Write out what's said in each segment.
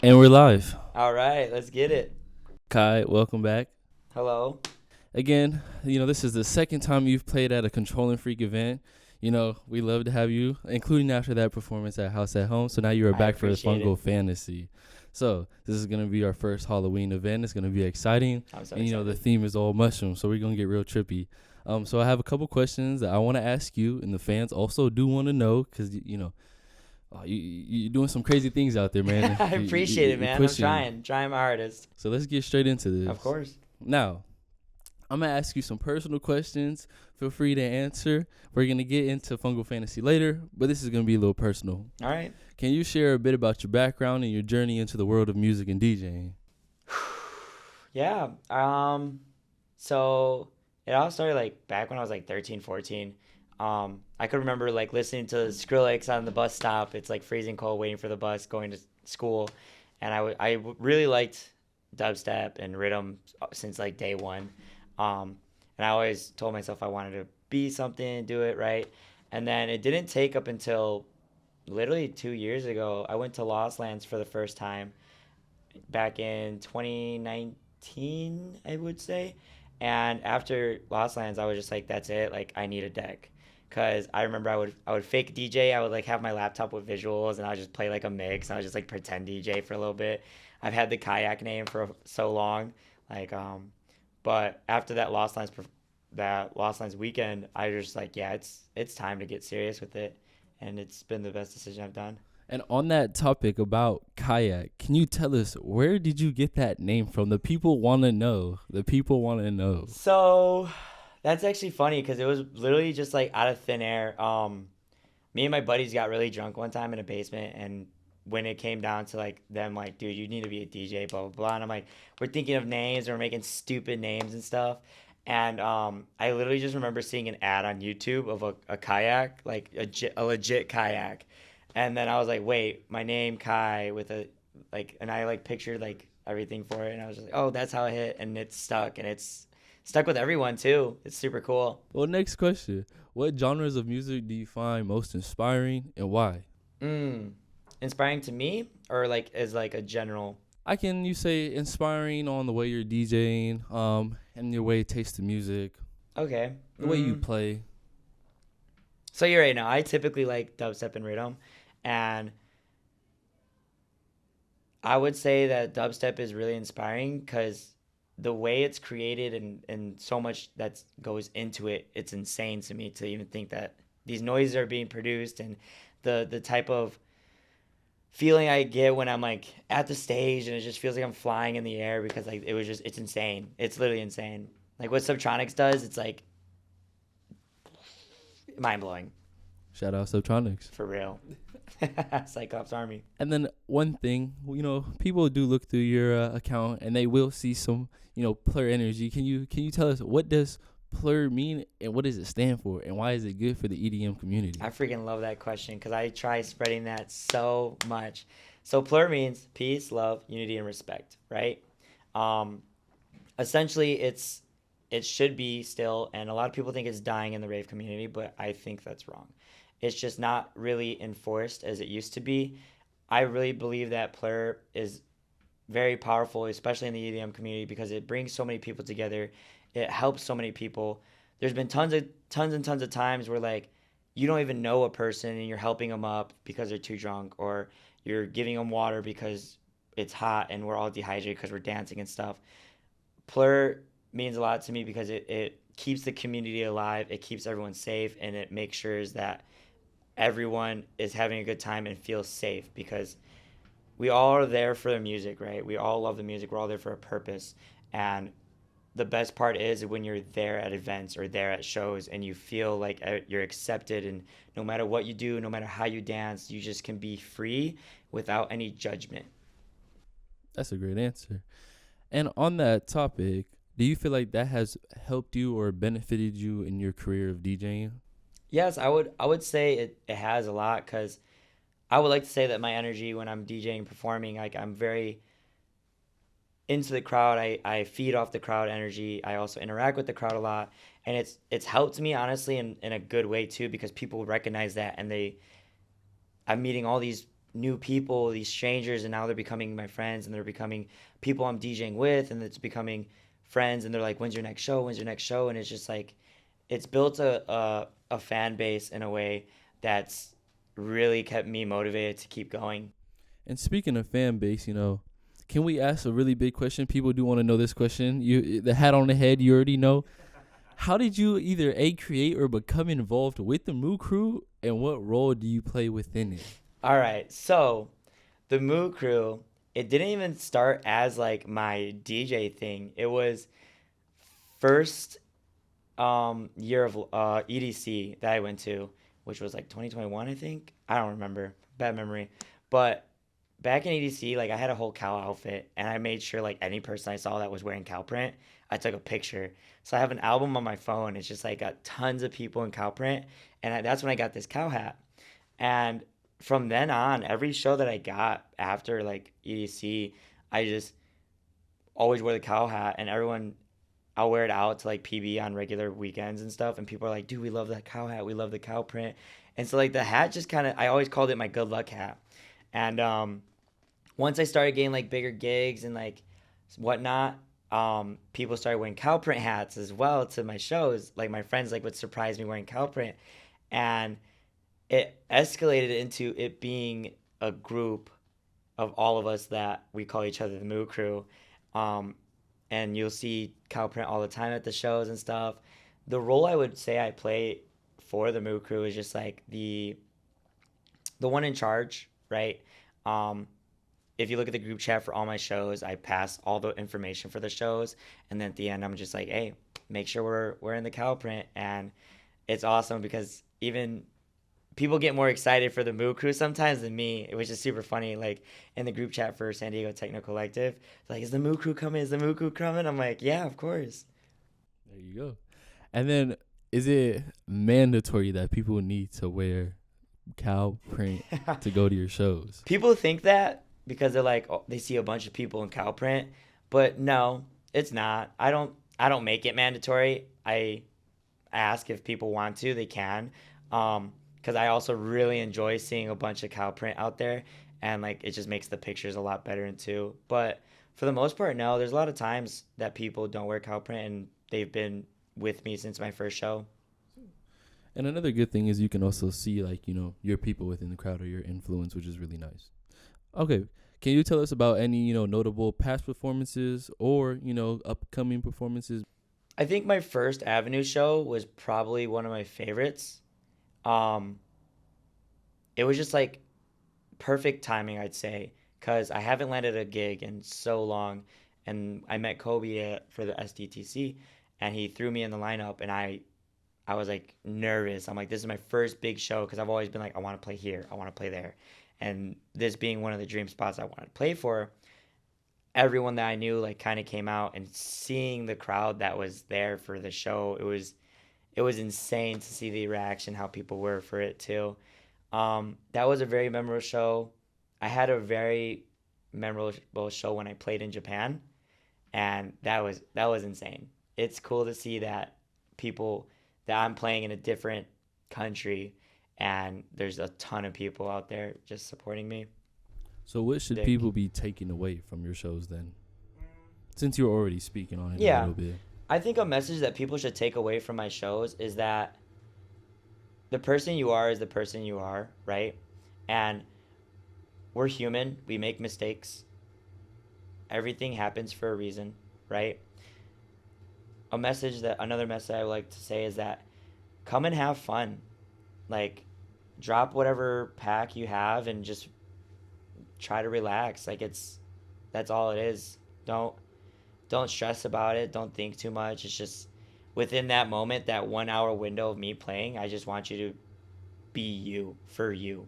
And we're live. All right, let's get it. Kai, welcome back. Hello. Again, this is the second time you've played at a Controlling Freak event. We love to have you, including after that performance at House at Home. So now you are I back for the appreciate Fungo it. Fantasy. So this is going to be our first Halloween event. It's going to be exciting. I'm so And, the excited. theme is all mushroom. So we're going to get real trippy. So I have a couple questions that I want to ask you, and the fans also do want to know because, you're doing some crazy things out there, man. I appreciate it, You're man. I'm pushing. trying my hardest. So let's get straight into Of this. course. Now, I'm going to ask you some personal questions. Feel free to answer. We're going to get into Fungal Fantasy later, but this is going to be a little personal. All right. Can you share a bit about your background and your journey into the world of music and DJing? Yeah. So it all started like back when I was like 13, 14. I could remember like listening to Skrillex on the bus stop. It's like freezing cold, waiting for the bus, going to school, and I really liked dubstep and rhythm since like day one. And I always told myself I wanted to be something, do it right. And then it didn't take up until literally 2 years ago. I went to Lost Lands for the first time back in 2019, I would say. And after Lost Lands, I was just like, that's it. Like, I need a deck. Cause I remember I would fake DJ. I would like have my laptop with visuals, and I would just play like a mix. And I would just like pretend DJ for a little bit. I've had the KAIYAK name for so long, like but after that Lost Lands weekend, I was just like, yeah, it's time to get serious with it, and it's been the best decision I've done. And on that topic about kayak, can you tell us where did you get that name from? The people want to know. The people want to know. So that's actually funny because it was literally just like out of thin air. Me and my buddies got really drunk one time in a basement, and when it came down to like them, like, dude, you need to be a DJ, blah blah blah, and I'm like, we're thinking of names, and we're making stupid names and stuff. And I literally just remember seeing an ad on YouTube of a kayak, like a legit kayak, and then I was like, wait, my name Kai with a like, and I like pictured like everything for it, and I was just like, oh, that's how it hit, and it's stuck, and it's stuck with everyone too. It's super cool. Well, next question. What genres of music do you find most inspiring and why? Mm. Inspiring to me, or like as like a general. I can you say inspiring on the way you're DJing, and your way you taste the music, Okay. the way you play. So you're right now. I typically like dubstep and rhythm, and I would say that dubstep is really inspiring because the way it's created and so much that goes into it, it's insane to me to even think that these noises are being produced, and the type of feeling I get when I'm like at the stage, and it just feels like I'm flying in the air because like it's insane. It's literally insane. Like what Subtronics does, it's like mind blowing Shout out Subtronics. for real. Cyclops Army. And then one thing, people do look through your account and they will see some, plur energy. Can you tell us what does plur mean and what does it stand for and why is it good for the EDM community? I freaking love that question because I try spreading that so much. So plur means peace, love, unity, and respect, right? Um, Essentially, it should be still, and a lot of people think it's dying in the rave community, but I think that's wrong. It's just not really enforced as it used to be. I really believe that plur is very powerful, especially in the EDM community, because it brings so many people together. It helps so many people. There's been tons and tons of times where like you don't even know a person and you're helping them up because they're too drunk, or you're giving them water because it's hot and we're all dehydrated because we're dancing and stuff. Plur means a lot to me because it keeps the community alive, it keeps everyone safe, and it makes sure that everyone is having a good time and feels safe because we all are there for the music, right? We all love the music. We're all there for a purpose. And the best part is when you're there at events or there at shows and you feel like you're accepted, and no matter what you do, no matter how you dance, you just can be free without any judgment. That's a great answer. And on that topic, do you feel like that has helped you or benefited you in your career of DJing? Yes, I would say it has a lot because I would like to say that my energy when I'm DJing and performing, like I'm very into the crowd. I feed off the crowd energy. I also interact with the crowd a lot. And it's helped me honestly in a good way too because people recognize that, and I'm meeting all these new people, these strangers, and now they're becoming my friends, and they're becoming people I'm DJing with, and it's becoming friends, and they're like, when's your next show? When's your next show? And it's just like, it's built a fan base in a way that's really kept me motivated to keep going. And speaking of fan base, can we ask a really big question? People do want to know this question. You, the hat on the head, you already know. How did you either create or become involved with the Moo Crew, and what role do you play within it? All right, so the Moo Crew, it didn't even start as like my DJ thing. It was first year of EDC that I went to, which was like 2021, I think. I don't remember. Bad memory. But back in EDC, like I had a whole cow outfit, and I made sure like any person I saw that was wearing cow print, I took a picture. So I have an album on my phone. It's just like got tons of people in cow print, and that's when I got this cow hat. And from then on, every show that I got after like EDC, I just always wore the cow hat, and everyone, I'll wear it out to like PB on regular weekends and stuff, and people are like, dude, we love that cow hat, we love the cow print. And so like the hat just kind of, I always called it my good luck hat. And once I started getting like bigger gigs and like whatnot, people started wearing cow print hats as well to my shows. Like my friends like would surprise me wearing cow print, and it escalated into it being a group of all of us that we call each other the Moo Crew. Um, and you'll see cow print all the time at the shows and stuff. The role I would say I play for the Moo Crew is just like the one in charge, right? Um, if you look at the group chat for all my shows, I pass all the information for the shows, and then at the end, I'm just like, hey, make sure we're in the cow print, and it's awesome because even people get more excited for the Moo Crew sometimes than me, which is super funny. Like in the group chat for San Diego Techno Collective, like, is the Moo Crew coming? Is the Moo Crew coming? I'm like, yeah, of course. There you go. And then, is it mandatory that people need to wear cow print to go to your shows? People think that because they're like, oh, they see a bunch of people in cow print, but no, it's not. I don't make it mandatory. I ask if people want to, they can. Because I also really enjoy seeing a bunch of cow print out there, and like it just makes the pictures a lot better too. But for the most part, no. There's a lot of times that people don't wear cow print, and they've been with me since my first show. And another good thing is you can also see like your people within the crowd or your influence, which is really nice. Okay, can you tell us about any notable past performances or upcoming performances? I think my first Avenue show was probably one of my favorites. Um, it was just like perfect timing, I'd say, because I haven't landed a gig in so long, and I met Kobe for the SDTC, and he threw me in the lineup, and I was like nervous. I'm like, this is my first big show because I've always been like, I want to play here, I want to play there, and this being one of the dream spots I wanted to play for. Everyone that I knew like kind of came out, and seeing the crowd that was there for the show, it was insane to see the reaction, how people were for it too. That was a very memorable show. I had a very memorable show when I played in Japan, and that was insane. It's cool to see that people that I'm playing in a different country, and there's a ton of people out there just supporting me. So what should Dick. people be taking away from your shows then? Since you're already speaking on it a Yeah. little bit. I think a message that people should take away from my shows is that the person you are is the person you are, right? And we're human. We make mistakes. Everything happens for a reason, right? Another message I would like to say is that come and have fun. Like, drop whatever pack you have and just try to relax. Like, that's all it is. Don't stress about it. Don't think too much. It's just within that moment, that 1 hour window of me playing, I just want you to be you for you.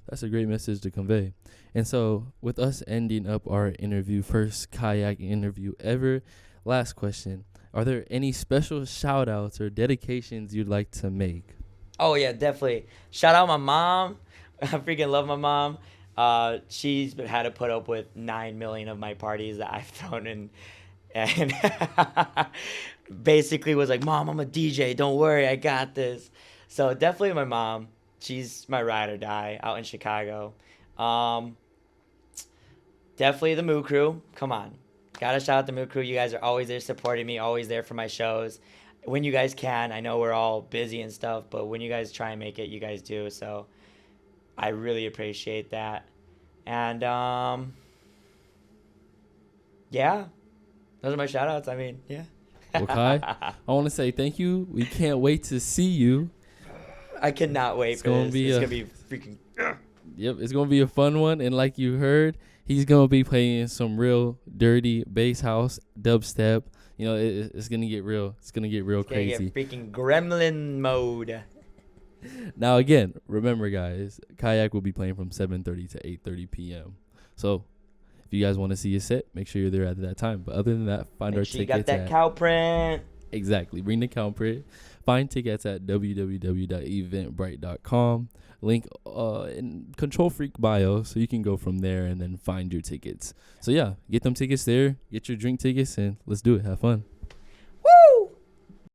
That's a great message to convey. And so with us ending up our interview, first kayak interview ever, last question. Are there any special shout outs or dedications you'd like to make? Oh yeah, definitely. Shout out my mom. I freaking love my mom. She's had to put up with 9 million of my parties that I've thrown in, and basically was like, "Mom, I'm a DJ. Don't worry, I got this." So definitely my mom. she's my ride or die out in Chicago. Um, Definitely the Moo Crew. Come on. Gotta shout out the Moo Crew. You guys are always there supporting me, always there for my shows. When you guys can, I know we're all busy and stuff, but when you guys try and make it, you guys do. So I really appreciate that. And yeah, those are my shout outs. I mean, yeah. Well, Kai, I want to say thank you. We can't wait to see you. I cannot wait for this. It's gonna be freaking. Yep, it's gonna be a fun one. And like you heard, he's gonna be playing some real dirty bass house, dubstep. You know, it's gonna get real. It's gonna get real crazy. Get freaking gremlin mode. Now again, remember guys, KAIYAK will be playing from 7:30 to 8:30 p.m. So if you guys want to see a set, make sure you're there at that time. But other than that, find our tickets. You got that cow print. Exactly. Bring the cow print. Find tickets at www.eventbrite.com. Link in Control Freak bio, so you can go from there and then find your tickets. So yeah, get them tickets there, get your drink tickets, and let's do it. Have fun.